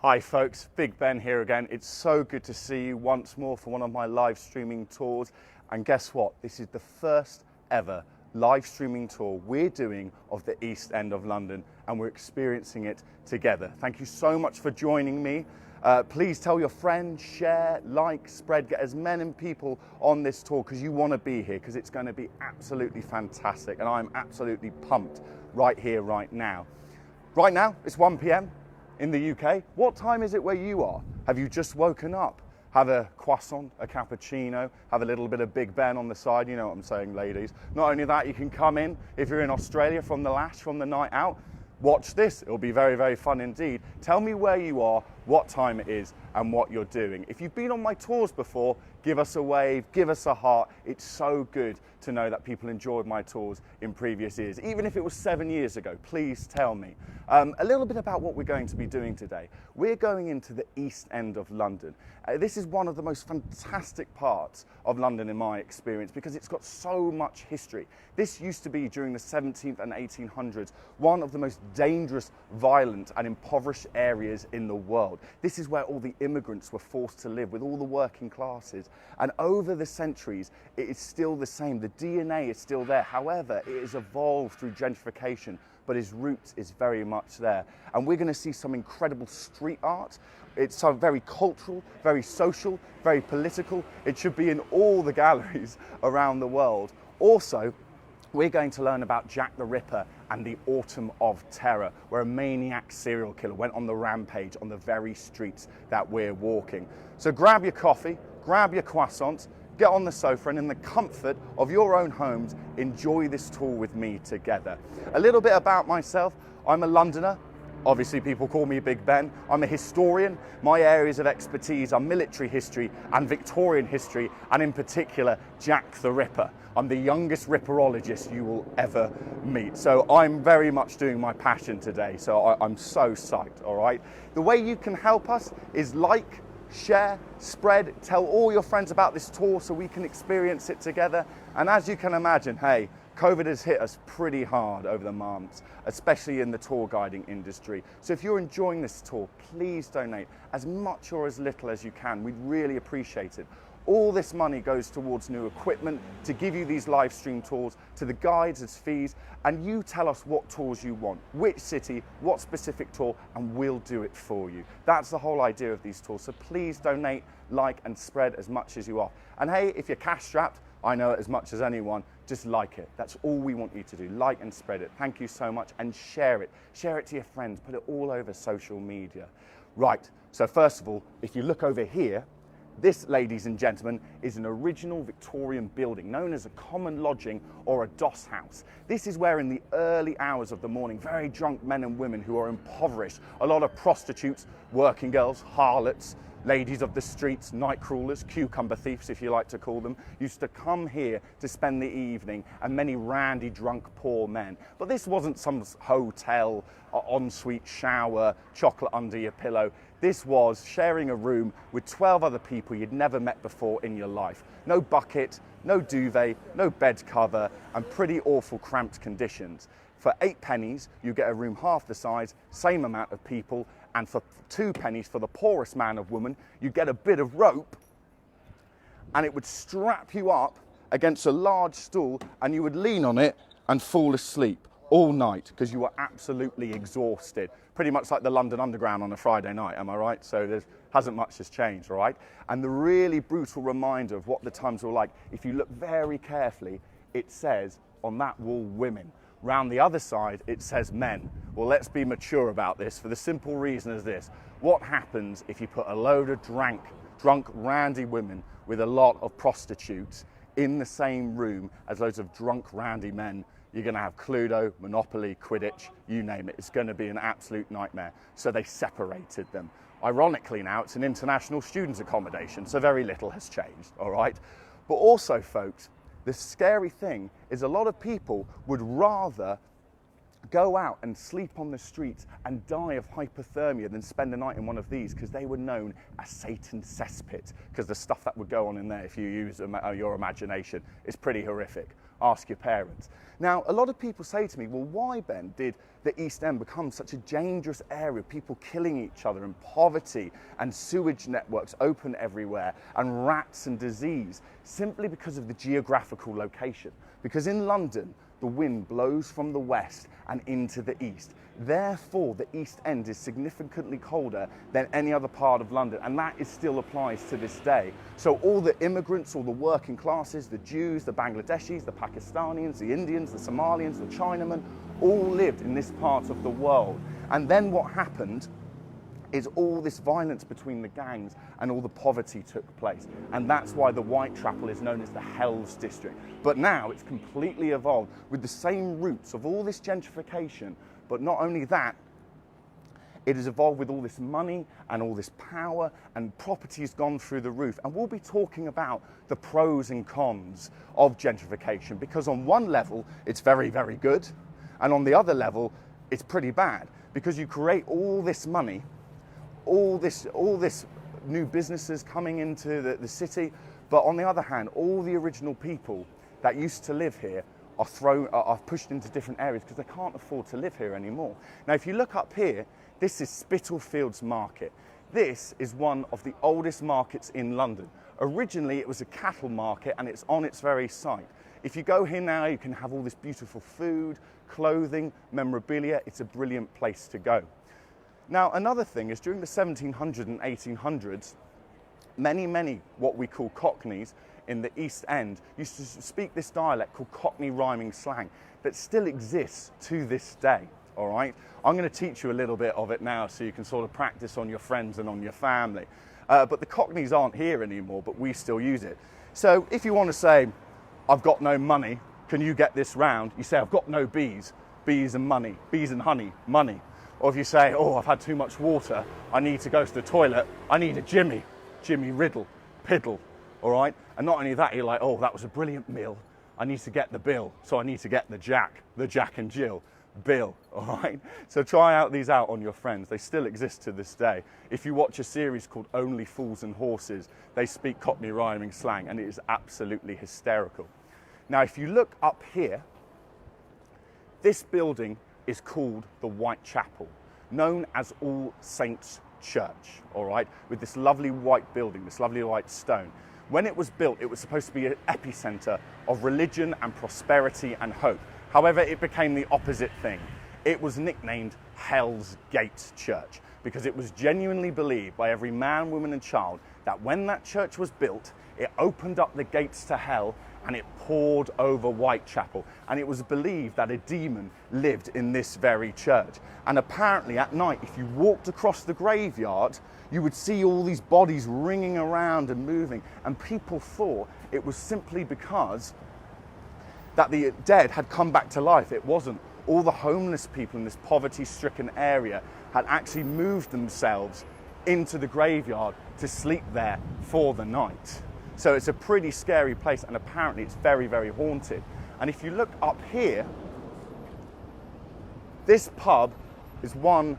Hi folks, Big Ben here again. It's so good to see you once more for one of my live streaming tours. And guess what? This is the first ever live streaming tour we're doing of the East End of London, and we're experiencing it together. Thank you so much for joining me. Please tell your friends, share, like, spread, get as many people on this tour because you want to be here, because it's going to be absolutely fantastic, and I'm absolutely pumped right here, right now. Right now, it's 1 p.m. in the UK. What time is it where you are? Have you just woken up? Have a croissant, a cappuccino, have a little bit of Big Ben on the side, you know what I'm saying, ladies. Not only that, you can come in, if you're in Australia, from the lash, from the night out, watch this. It'll be very, very fun indeed. Tell me where you are, what time it is, and what you're doing. If you've been on my tours before, give us a wave, give us a heart. It's so good to know that people enjoyed my tours in previous years. Even if it was 7 years ago, please tell me. A little bit about what we're going to be doing today. We're going into the East End of London. This is one of the most fantastic parts of London in my experience because it's got so much history. This used to be, during the 17th and 1800s, one of the most dangerous, violent and impoverished areas in the world. This is where all the immigrants were forced to live, with all the working classes. And over the centuries, it is still the same. The DNA is still there. However, it has evolved through gentrification, but its roots is very much there. And we're going to see some incredible street art. It's so very cultural, very social, very political. It should be in all the galleries around the world. Also, we're going to learn about Jack the Ripper and the Autumn of Terror, where a maniac serial killer went on the rampage on the very streets that we're walking. So grab your coffee, grab your croissants, get on the sofa, and in the comfort of your own homes, enjoy this tour with me together. A little bit about myself. I'm a Londoner. Obviously, people call me Big Ben. I'm a historian. My areas of expertise are military history and Victorian history, and in particular, Jack the Ripper. I'm the youngest ripperologist you will ever meet. So I'm very much doing my passion today. So I'm so psyched, all right? The way you can help us is like, share, spread, tell all your friends about this tour so we can experience it together. And as you can imagine, hey, COVID has hit us pretty hard over the months, especially in the tour guiding industry. So if you're enjoying this tour, please donate as much or as little as you can. We'd really appreciate it. All this money goes towards new equipment, to give you these live stream tours, to the guides as fees, and you tell us what tours you want, which city, what specific tour, and we'll do it for you. That's the whole idea of these tours. So please donate, like, and spread as much as you are. And hey, if you're cash strapped, I know it as much as anyone, just like it. That's all we want you to do. Like and spread it. Thank you so much, and share it. Share it to your friends. Put it all over social media. Right, so first of all, if you look over here, this, ladies and gentlemen, is an original Victorian building known as a common lodging or a doss house. This is where in the early hours of the morning, very drunk men and women who are impoverished, a lot of prostitutes, working girls, harlots, ladies of the streets, night crawlers, cucumber thieves if you like to call them, used to come here to spend the evening, and many randy, drunk, poor men. But this wasn't some hotel, ensuite shower, chocolate under your pillow. This was sharing a room with 12 other people you'd never met before in your life. No bucket, no duvet, no bed cover, and pretty awful cramped conditions. For 8 pennies, you get a room half the size, same amount of people, and for 2 pennies for the poorest man or woman, you get a bit of rope, and it would strap you up against a large stool, and you would lean on it and fall asleep all night because you were absolutely exhausted. Pretty much like the London Underground on a Friday night, am I right? So there hasn't much has changed, all right? And the really brutal reminder of what the times were like, if you look very carefully, it says on that wall, women. Round the other side, it says men. Well, let's be mature about this for the simple reason as this. What happens if you put a load of drunk, randy women with a lot of prostitutes in the same room as loads of drunk, randy men? You're going to have Cluedo, Monopoly, Quidditch, you name it. It's going to be an absolute nightmare. So they separated them. Ironically now, it's an international students' accommodation, so very little has changed, all right? But also, folks, the scary thing is a lot of people would rather go out and sleep on the streets and die of hypothermia than spend a night in one of these, because they were known as Satan's cesspit, because the stuff that would go on in there, if you use your imagination, is pretty horrific. ask your parents. Now, a lot of people say to me, well, why, Ben, did the East End become such a dangerous area, people killing each other and poverty and sewage networks open everywhere and rats and disease? Simply because of the geographical location. Because in London, the wind blows from the west and into the east. Therefore, the East End is significantly colder than any other part of London, and that still applies to this day. So all the immigrants, all the working classes, the Jews, the Bangladeshis, the Pakistanis, the Indians, the Somalians, the Chinamen, all lived in this part of the world. And then what happened is all this violence between the gangs and all the poverty took place. And that's why the Whitechapel is known as the Hell's District. But now it's completely evolved with the same roots of all this gentrification. But not only that, it has evolved with all this money and all this power, and property has gone through the roof. And we'll be talking about the pros and cons of gentrification, because on one level, it's very, very good. And on the other level, it's pretty bad, because you create all this money, all this new businesses coming into the city, but on the other hand, all the original people that used to live here are pushed into different areas because they can't afford to live here anymore. Now, if you look up here, this is Spittlefields Market. This is one of the oldest markets in London. Originally, it was a cattle market, and it's on its very site. If you go here now, you can have all this beautiful food, clothing, memorabilia. It's a brilliant place to go. Now, another thing is during the 1700s and 1800s, many what we call Cockneys in the East End used to speak this dialect called Cockney rhyming slang that still exists to this day, all right? I'm going to teach you a little bit of it now so you can sort of practice on your friends and on your family. But the Cockneys aren't here anymore, but we still use it. So if you want to say, I've got no money, can you get this round? You say, I've got no bees, bees and money, bees and honey, money. Or if you say, oh, I've had too much water, I need to go to the toilet, I need a Jimmy Riddle, Piddle, all right? And not only that, you're like, oh, that was a brilliant meal, I need to get the bill, so I need to get the Jack and Jill, Bill, all right? So try these out on your friends. They still exist to this day. If you watch a series called Only Fools and Horses, they speak Cockney rhyming slang, and it is absolutely hysterical. Now, if you look up here, this building is called the Whitechapel, known as All Saints Church, all right, with this lovely white building, this lovely white stone. When it was built, it was supposed to be an epicenter of religion and prosperity and hope. However, it became the opposite thing. It was nicknamed Hell's Gate Church because it was genuinely believed by every man, woman and child that when that church was built, it opened up the gates to hell and it poured over Whitechapel. And it was believed that a demon lived in this very church. And apparently at night, if you walked across the graveyard, you would see all these bodies ringing around and moving. And people thought it was simply because that the dead had come back to life. It wasn't. All the homeless people in this poverty-stricken area had actually moved themselves into the graveyard to sleep there for the night. So it's a pretty scary place, and apparently it's very, very haunted. And if you look up here, this pub is one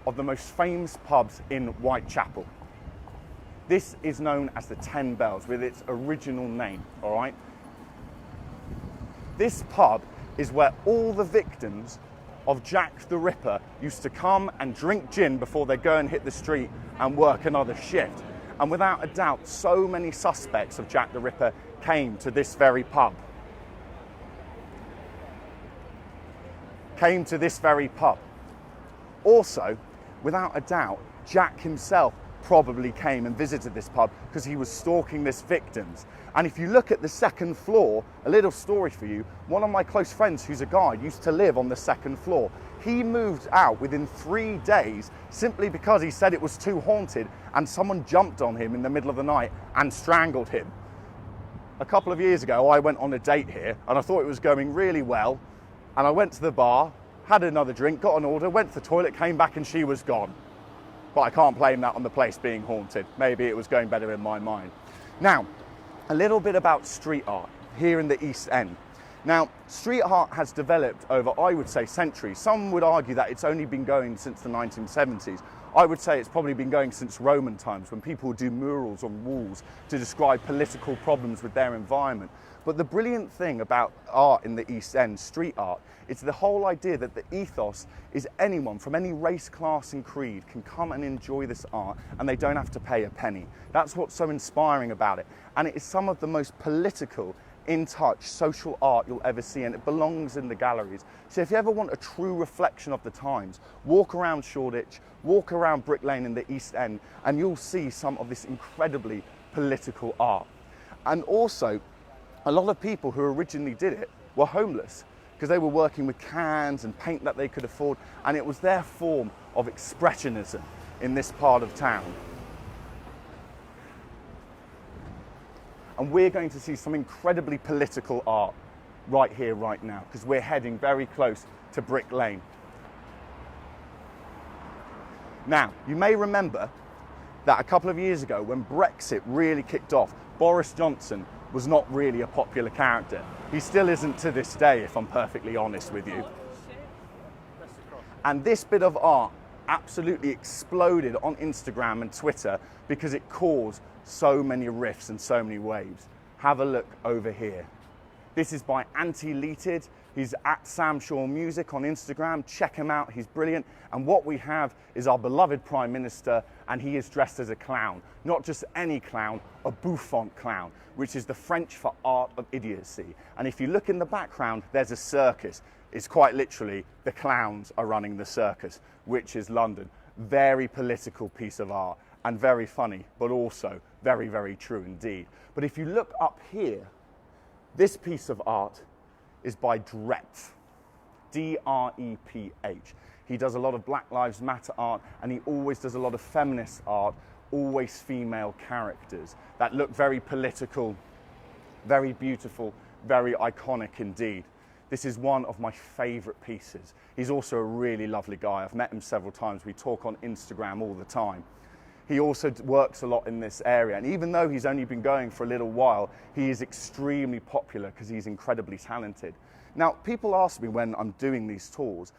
of the most famous pubs in Whitechapel. This is known as the 10 Bells with its original name, all right? This pub is where all the victims of Jack the Ripper used to come and drink gin before they go and hit the street and work another shift. And without a doubt, so many suspects of Jack the Ripper came to this very pub. Also, without a doubt, Jack himself probably came and visited this pub because he was stalking his victims. And if you look at the second floor, a little story for you, one of my close friends who's a guide used to live on the second floor. He moved out within 3 days simply because he said it was too haunted and someone jumped on him in the middle of the night and strangled him. A couple of years ago, I went on a date here and I thought it was going really well. And I went to the bar, had another drink, got an order, went to the toilet, came back and she was gone. But I can't blame that on the place being haunted. Maybe it was going better in my mind. Now, a little bit about street art here in the East End. Now, street art has developed over, I would say, centuries. Some would argue that it's only been going since the 1970s. I would say it's probably been going since Roman times, when people would do murals on walls to describe political problems with their environment. But the brilliant thing about art in the East End, street art, is the whole idea that the ethos is anyone from any race, class and creed can come and enjoy this art, and they don't have to pay a penny. That's what's so inspiring about it. And it is some of the most political, in touch social art you'll ever see, and it belongs in the galleries. So if you ever want a true reflection of the times, walk around Shoreditch, walk around Brick Lane in the East End, and you'll see some of this incredibly political art. And also, a lot of people who originally did it were homeless, because they were working with cans and paint that they could afford, and it was their form of expressionism in this part of town. And we're going to see some incredibly political art right here, right now, because we're heading very close to Brick Lane. Now, you may remember that a couple of years ago, when Brexit really kicked off, Boris Johnson was not really a popular character. He still isn't to this day, if I'm perfectly honest with you. And this bit of art absolutely exploded on Instagram and Twitter because it caused so many riffs and so many waves. Have a look over here. This is by Anti-Leated. He's at Sam Shaw Music on Instagram. Check him out, he's brilliant. And what we have is our beloved Prime Minister, and he is dressed as a clown. Not just any clown, a bouffant clown, which is the French for art of idiocy. And if you look in the background, there's a circus. It's quite literally, the clowns are running the circus, which is London. Very political piece of art, and very funny, but also very, very true indeed. But if you look up here, this piece of art is by Drepth, D-R-E-P-H. He does a lot of Black Lives Matter art, and he always does a lot of feminist art, always female characters that look very political, very beautiful, very iconic indeed. This is one of my favorite pieces. He's also a really lovely guy. I've met him several times. We talk on Instagram all the time. He also works a lot in this area, and even though he's only been going for a little while, he is extremely popular because he's incredibly talented. Now, people ask me when I'm doing these tours,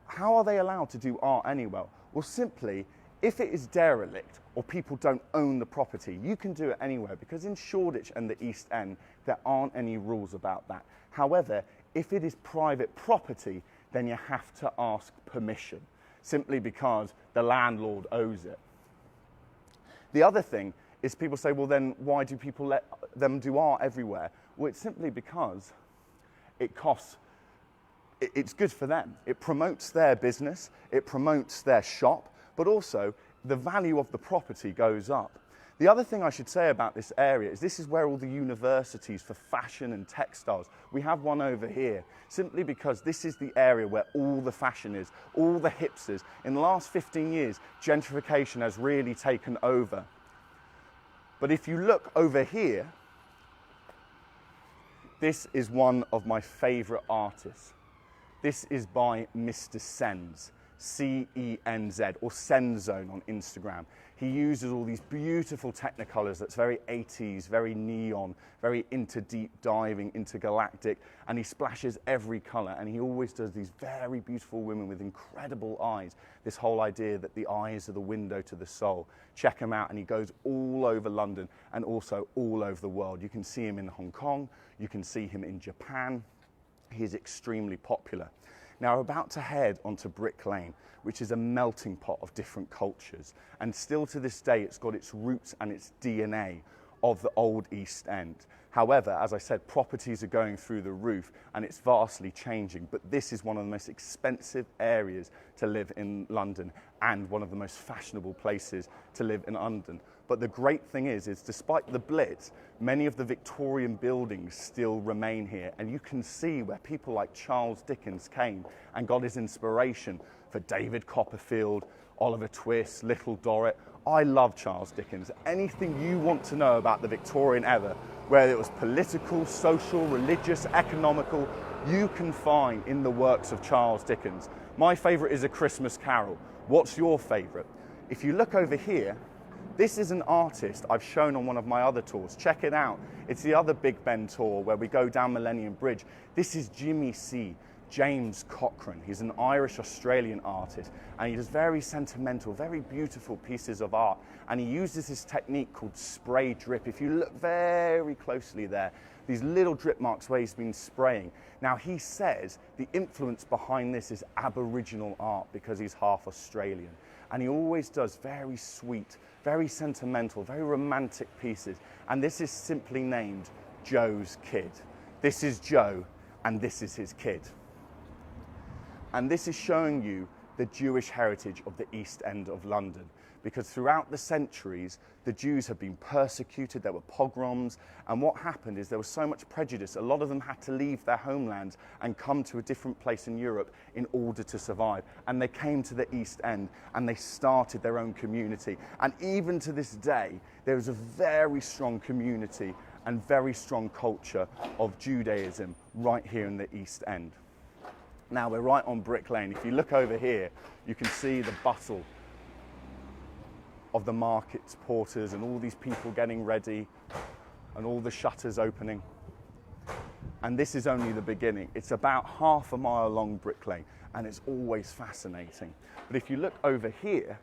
how are they allowed to do art anywhere? Well, simply, if it is derelict or people don't own the property, you can do it anywhere, because in Shoreditch and the East End, there aren't any rules about that. However, if it is private property, then you have to ask permission, simply because the landlord owes it. The other thing is, people say, well, then why do people let them do art everywhere? Well, it's simply because it costs, it's good for them. It promotes their business, it promotes their shop, but also the value of the property goes up. The other thing I should say about this area is this is where all the universities for fashion and textiles, we have one over here, simply because this is the area where all the fashion is, all the hipsters. In the last 15 years, gentrification has really taken over. But if you look over here, this is one of my favorite artists. This is by Mr. Senz, C-E-N-Z, or Senzone on Instagram. He uses all these beautiful technicolors that's very 80s, very neon, very into deep diving, intergalactic, and he splashes every color, and he always does these very beautiful women with incredible eyes. This whole idea that the eyes are the window to the soul. Check him out, and he goes all over London and also all over the world. You can see him in Hong Kong, you can see him in Japan. He is extremely popular. Now, we're about to head onto Brick Lane, which is a melting pot of different cultures. And still to this day, it's got its roots and its DNA of the old East End. However, as I said, properties are going through the roof and it's vastly changing. But this is one of the most expensive areas to live in London and one of the most fashionable places to live in London. But the great thing is despite the Blitz, many of the Victorian buildings still remain here. And you can see where people like Charles Dickens came and got his inspiration for David Copperfield, Oliver Twist, Little Dorrit. I love Charles Dickens. Anything you want to know about the Victorian era, whether it was political, social, religious, economical, you can find in the works of Charles Dickens. My favourite is A Christmas Carol. What's your favourite? If you look over here, This is an artist I've shown on one of my other tours. Check it out. It's the other Big Ben tour where we go down Millennium Bridge. This is Jimmy C. James Cochran. He's an Irish-Australian artist, and he does very sentimental, very beautiful pieces of art. And he uses this technique called spray drip. If you look very closely there, these little drip marks where he's been spraying. Now, he says the influence behind this is Aboriginal art because he's half Australian. And he always does very sweet, very sentimental, very romantic pieces. And this is simply named Joe's Kid. This is Joe, and this is his kid. And this is showing you the Jewish heritage of the East End of London, because throughout the centuries, the Jews have been persecuted, there were pogroms, and what happened is there was so much prejudice, a lot of them had to leave their homelands and come to a different place in Europe in order to survive. And they came to the East End and they started their own community. And even to this day, there is a very strong community and very strong culture of Judaism right here in the East End. Now, we're right on Brick Lane. If you look over here, you can see the bustle of the markets, porters, and all these people getting ready, and all the shutters opening. And this is only the beginning. It's about half a mile along Brick Lane, and it's always fascinating. But if you look over here,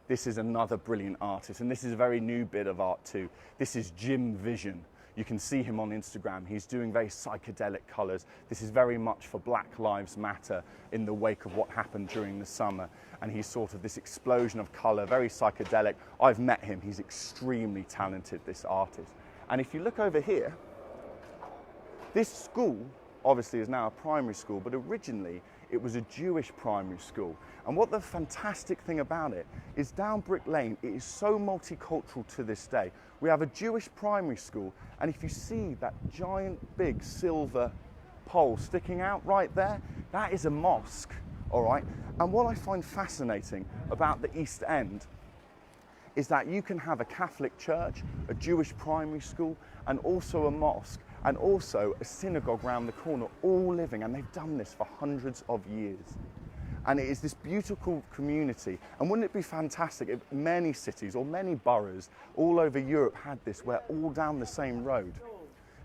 this is another brilliant artist, and this is a very new bit of art too. This is Jim Vision. You can see him on Instagram. He's doing very psychedelic colors. This is very much for Black Lives Matter in the wake of what happened during the summer. And he's sort of this explosion of color, very psychedelic. I've met him. He's extremely talented, this artist. And if you look over here, this school obviously is now a primary school, but originally it was a Jewish primary school. And what the fantastic thing about it is down Brick Lane, it is so multicultural to this day. We have a Jewish primary school, and if you see that giant big silver pole sticking out right there, that is a mosque, all right? And what I find fascinating about the East End is that you can have a Catholic church, a Jewish primary school, and also a mosque, and also a synagogue round the corner, all living, and they've done this for hundreds of years. And it is this beautiful community. And wouldn't it be fantastic if many cities or many boroughs all over Europe had this, where all down the same road?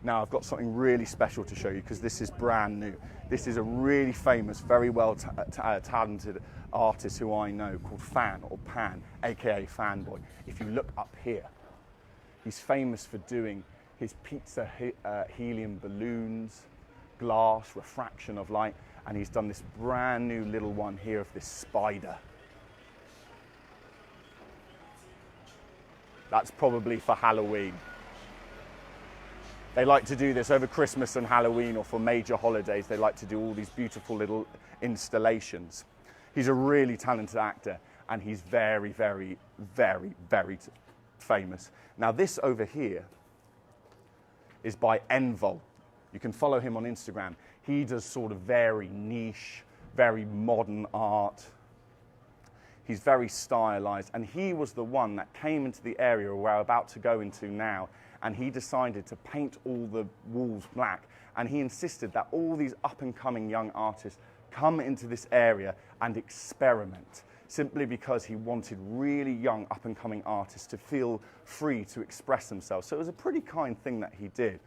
Now, I've got something really special to show you because this is brand new. This is a really famous, very well talented artist who I know called Fan or Pan, aka Fanboy. If you look up here, he's famous for doing his pizza helium balloons, glass, refraction of light, and he's done this brand new little one here of this spider. That's probably for Halloween. They like to do this over Christmas and Halloween, or for major holidays. They like to do all these beautiful little installations. He's a really talented actor, and he's very, very, very, very famous. Now, this over here is by Envol. You can follow him on Instagram. He does sort of very niche, very modern art. He's very stylized, and he was the one that came into the area we're about to go into now, and he decided to paint all the walls black, and he insisted that all these up-and-coming young artists come into this area and experiment, simply because he wanted really young up-and-coming artists to feel free to express themselves. So it was a pretty kind thing that he did.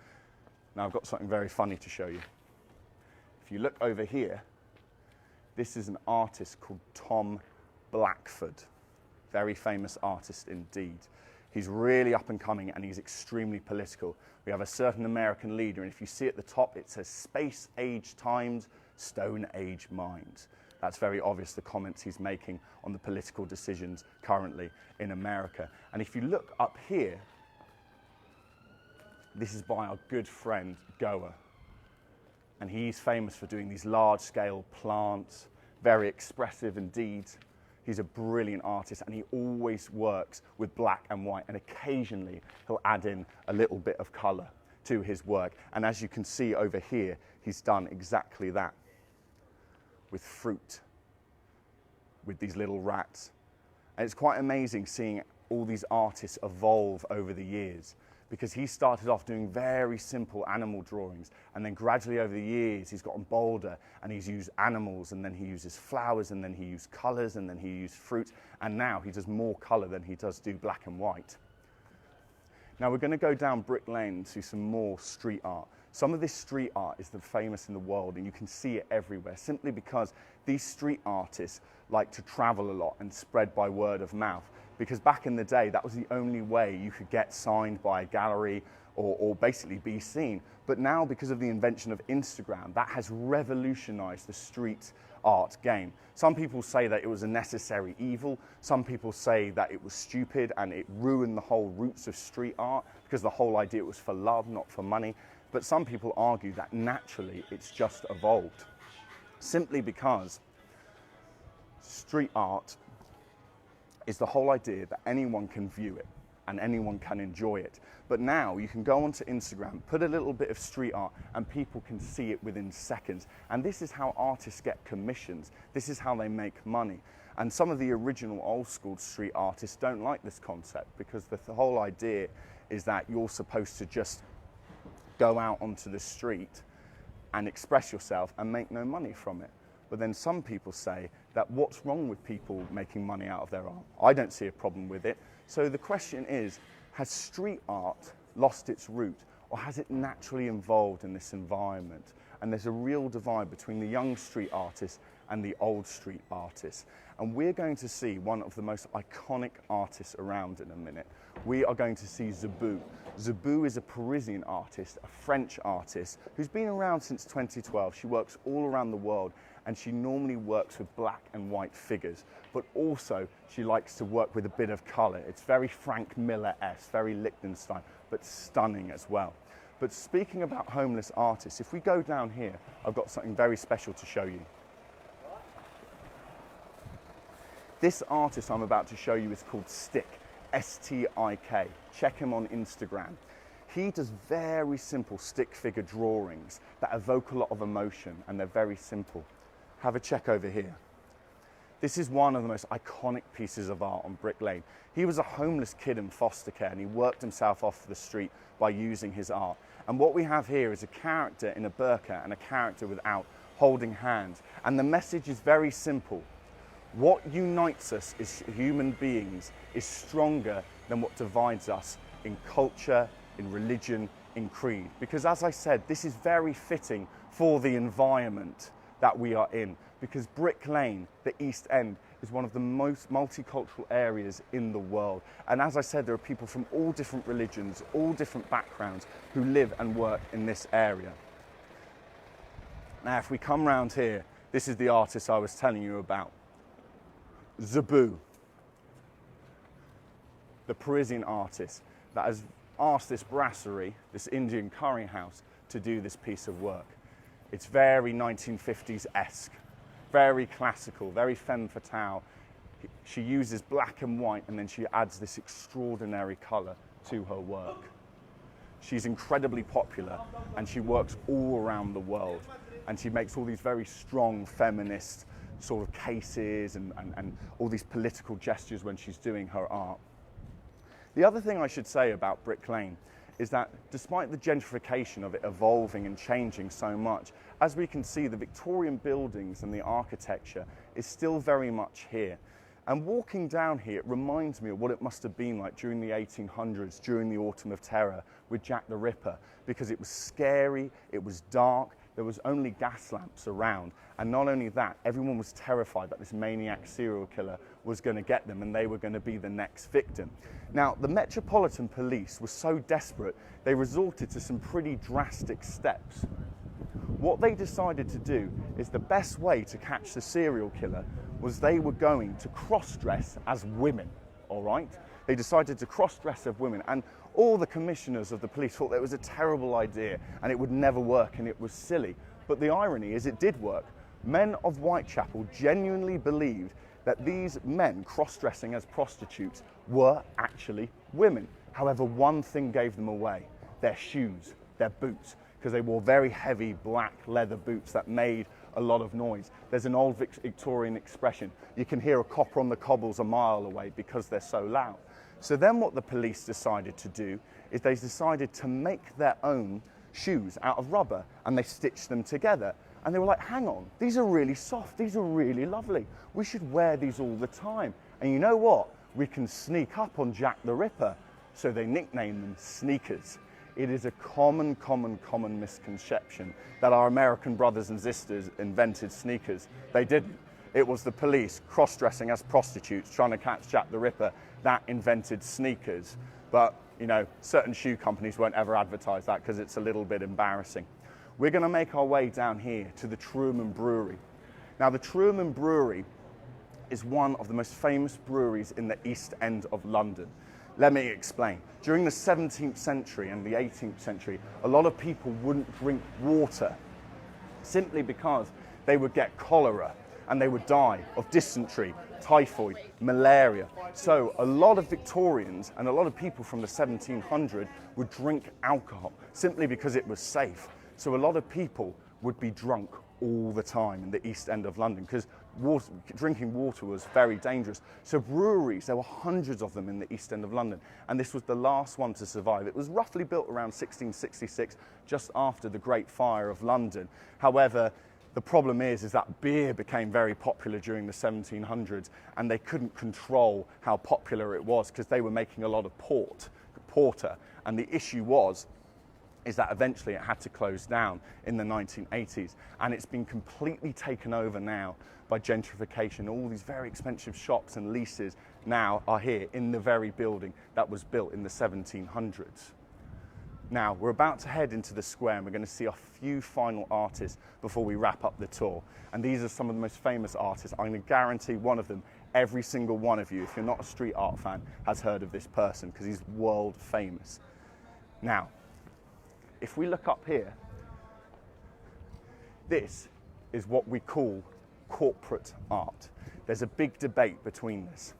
Now, I've got something very funny to show you. If you look over here, this is an artist called Tom Blackford. Very famous artist indeed. He's really up and coming, and he's extremely political. We have a certain American leader, and if you see at the top, it says Space Age Times, Stone Age Minds. That's very obvious, the comments he's making on the political decisions currently in America. And if you look up here, this is by our good friend Goa. And he's famous for doing these large-scale plants, very expressive indeed. He's a brilliant artist, and he always works with black and white, and occasionally he'll add in a little bit of color to his work. And as you can see over here, he's done exactly that with fruit, with these little rats. And it's quite amazing seeing all these artists evolve over the years, because he started off doing very simple animal drawings, and then gradually over the years he's gotten bolder and he's used animals, and then he uses flowers, and then he used colours, and then he used fruit, and now he does more colour than he does do black and white. Now we're going to go down Brick Lane to some more street art. Some of this street art is the famous in the world, and you can see it everywhere simply because these street artists like to travel a lot and spread by word of mouth, because back in the day that was the only way you could get signed by a gallery or basically be seen. But now, because of the invention of Instagram, that has revolutionized the street art game. Some people say that it was a necessary evil. Some people say that it was stupid and it ruined the whole roots of street art because the whole idea was for love, not for money. But some people argue that naturally it's just evolved, simply because street art is the whole idea that anyone can view it and anyone can enjoy it. But now you can go onto Instagram, put a little bit of street art, and people can see it within seconds. And this is how artists get commissions. This is how they make money. And some of the original old school street artists don't like this concept, because the whole idea is that you're supposed to just go out onto the street and express yourself and make no money from it. But then some people say that what's wrong with people making money out of their art? I don't see a problem with it. So the question is, has street art lost its root, or has it naturally evolved in this environment? And there's a real divide between the young street artists and the old street artists. And we're going to see one of the most iconic artists around in a minute. We are going to see Zebou. Zebou is a Parisian artist, a French artist, who's been around since 2012. She works all around the world, and she normally works with black and white figures, but also she likes to work with a bit of colour. It's very Frank Miller-esque, very Lichtenstein, but stunning as well. But speaking about homeless artists, if we go down here, I've got something very special to show you. This artist I'm about to show you is called Stick, S-T-I-K. Check him on Instagram. He does very simple stick figure drawings that evoke a lot of emotion, and they're very simple. Have a check over here. This is one of the most iconic pieces of art on Brick Lane. He was a homeless kid in foster care, and he worked himself off the street by using his art. And what we have here is a character in a burqa and a character without, holding hands. And the message is very simple. What unites us as human beings is stronger than what divides us in culture, in religion, in creed. Because as I said, this is very fitting for the environment that we are in, because Brick Lane, the East End, is one of the most multicultural areas in the world. And as I said, there are people from all different religions, all different backgrounds, who live and work in this area. Now, if we come round here, this is the artist I was telling you about. Zebou, the Parisian artist that has asked this brasserie, this Indian curry house, to do this piece of work. It's very 1950s-esque, very classical, very femme fatale. She uses black and white, and then she adds this extraordinary colour to her work. She's incredibly popular, and she works all around the world. And she makes all these very strong feminist sort of cases and all these political gestures when she's doing her art. The other thing I should say about Brick Lane is that despite the gentrification of it evolving and changing so much, as we can see, the Victorian buildings and the architecture is still very much here. And walking down here, it reminds me of what it must have been like during the 1800s, during the Autumn of Terror with Jack the Ripper, because it was scary, it was dark, there was only gas lamps around. And not only that, everyone was terrified that this maniac serial killer was going to get them and they were going to be the next victim. Now, the Metropolitan Police were so desperate, they resorted to some pretty drastic steps. What they decided to do is the best way to catch the serial killer was they were going to cross-dress as women, all right? They decided to cross-dress as women, and all the commissioners of the police thought that was a terrible idea and it would never work and it was silly. But the irony is it did work. Men of Whitechapel genuinely believed that these men cross-dressing as prostitutes were actually women. However, one thing gave them away: their shoes, their boots, because they wore very heavy black leather boots that made a lot of noise. There's an old Victorian expression: you can hear a copper on the cobbles a mile away because they're so loud. So then what the police decided to do is they decided to make their own shoes out of rubber, and they stitched them together. And they were like, hang on, these are really soft, these are really lovely. We should wear these all the time. And you know what? We can sneak up on Jack the Ripper. So they nicknamed them sneakers. It is a common misconception that our American brothers and sisters invented sneakers. They didn't. It was the police cross-dressing as prostitutes trying to catch Jack the Ripper that invented sneakers. But, you know, certain shoe companies won't ever advertise that because it's a little bit embarrassing. We're going to make our way down here to the Truman Brewery. Now, the Truman Brewery is one of the most famous breweries in the East End of London. Let me explain. During the 17th century and the 18th century, a lot of people wouldn't drink water simply because they would get cholera and they would die of dysentery, typhoid, malaria. So a lot of Victorians and a lot of people from the 1700s would drink alcohol simply because it was safe. So a lot of people would be drunk all the time in the East End of London because drinking water was very dangerous. So breweries, there were hundreds of them in the East End of London, and this was the last one to survive. It was roughly built around 1666, just after the Great Fire of London. However, the problem is that beer became very popular during the 1700s, and they couldn't control how popular it was because they were making a lot of porter, and the issue is that eventually it had to close down in the 1980s, and it's been completely taken over now by gentrification. All these very expensive shops and leases now are here in the very building that was built in the 1700s. Now, we're about to head into the square and we're going to see a few final artists before we wrap up the tour. And these are some of the most famous artists. I'm going to guarantee one of them, every single one of you, if you're not a street art fan, has heard of this person because he's world famous. Now, if we look up here, this is what we call corporate art. There's a big debate between this.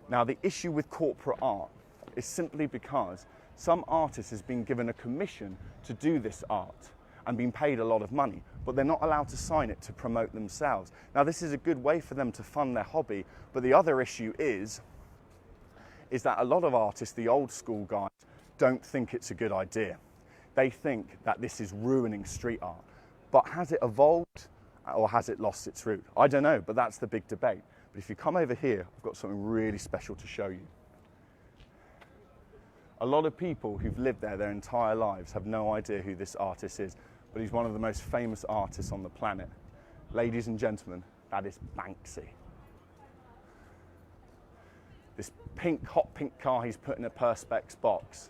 Now, the issue with corporate art is simply because some artist has been given a commission to do this art and been paid a lot of money, but they're not allowed to sign it to promote themselves. Now, this is a good way for them to fund their hobby, but the other issue is that a lot of artists, the old school guys, don't think it's a good idea. They think that this is ruining street art. But has it evolved or has it lost its root? I don't know, but that's the big debate. But if you come over here, I've got something really special to show you. A lot of people who've lived there their entire lives have no idea who this artist is, but he's one of the most famous artists on the planet. Ladies and gentlemen, that is Banksy. This hot pink car he's put in a Perspex box.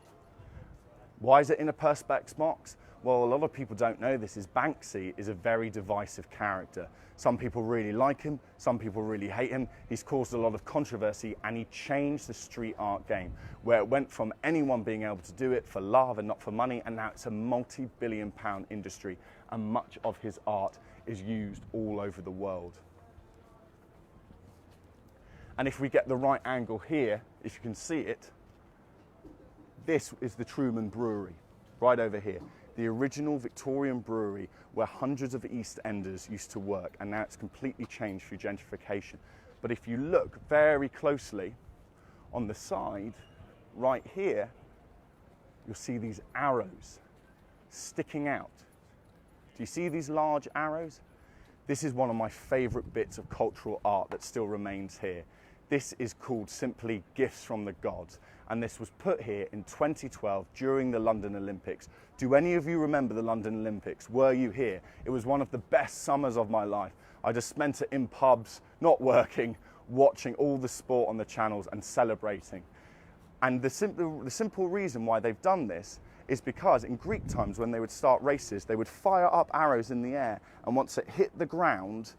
Why is it in a Perspex box? Well, a lot of people don't know this. Banksy is a very divisive character. Some people really like him, some people really hate him. He's caused a lot of controversy, and he changed the street art game, where it went from anyone being able to do it for love and not for money, and now it's a multi-billion-pound industry, and much of his art is used all over the world. And if we get the right angle here, if you can see it, this is the Truman Brewery, right over here. The original Victorian brewery where hundreds of East Enders used to work, and now it's completely changed through gentrification. But if you look very closely on the side, right here, you'll see these arrows sticking out. Do you see these large arrows? This is one of my favorite bits of cultural art that still remains here. This is called simply Gifts from the Gods, and this was put here in 2012 during the London Olympics. Do any of you remember the London Olympics? Were you here? It was one of the best summers of my life. I just spent it in pubs, not working, watching all the sport on the channels and celebrating. And the simple reason why they've done this is because in Greek times, when they would start races, they would fire up arrows in the air, and once it hit the ground,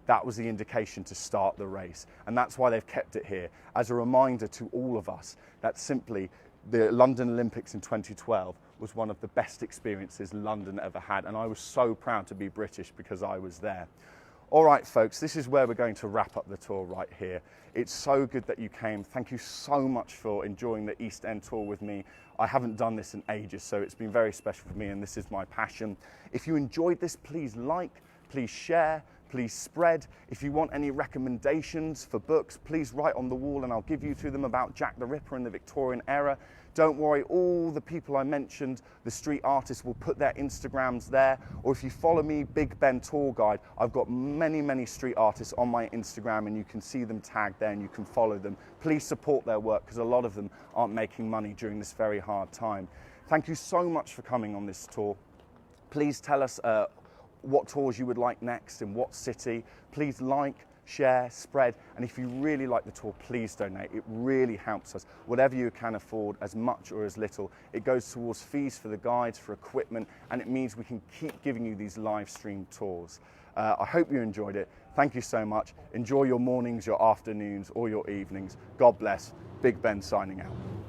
that was the indication to start the race. And that's why they've kept it here, as a reminder to all of us that simply the London Olympics in 2012 was one of the best experiences London ever had. And I was so proud to be British because I was there. All right, folks, this is where we're going to wrap up the tour right here. It's so good that you came. Thank you so much for enjoying the East End tour with me. I haven't done this in ages, so it's been very special for me, and this is my passion. If you enjoyed this, please like, please share, please spread. If you want any recommendations for books, please write on the wall and I'll give you to them about Jack the Ripper in the Victorian era. Don't worry, all the people I mentioned, the street artists, will put their Instagrams there. Or if you follow me, Big Ben Tour Guide, I've got many street artists on my Instagram and you can see them tagged there and you can follow them. Please support their work because a lot of them aren't making money during this very hard time. Thank you so much for coming on this tour. Please tell us what tours you would like next, in what city. Please like, share, spread, and if you really like the tour, please donate. It really helps us. Whatever you can afford, as much or as little, it goes towards fees for the guides, for equipment, and it means we can keep giving you these live stream tours. I hope you enjoyed it. Thank you so much. Enjoy your mornings, your afternoons, or your evenings. God bless. Big Ben signing out.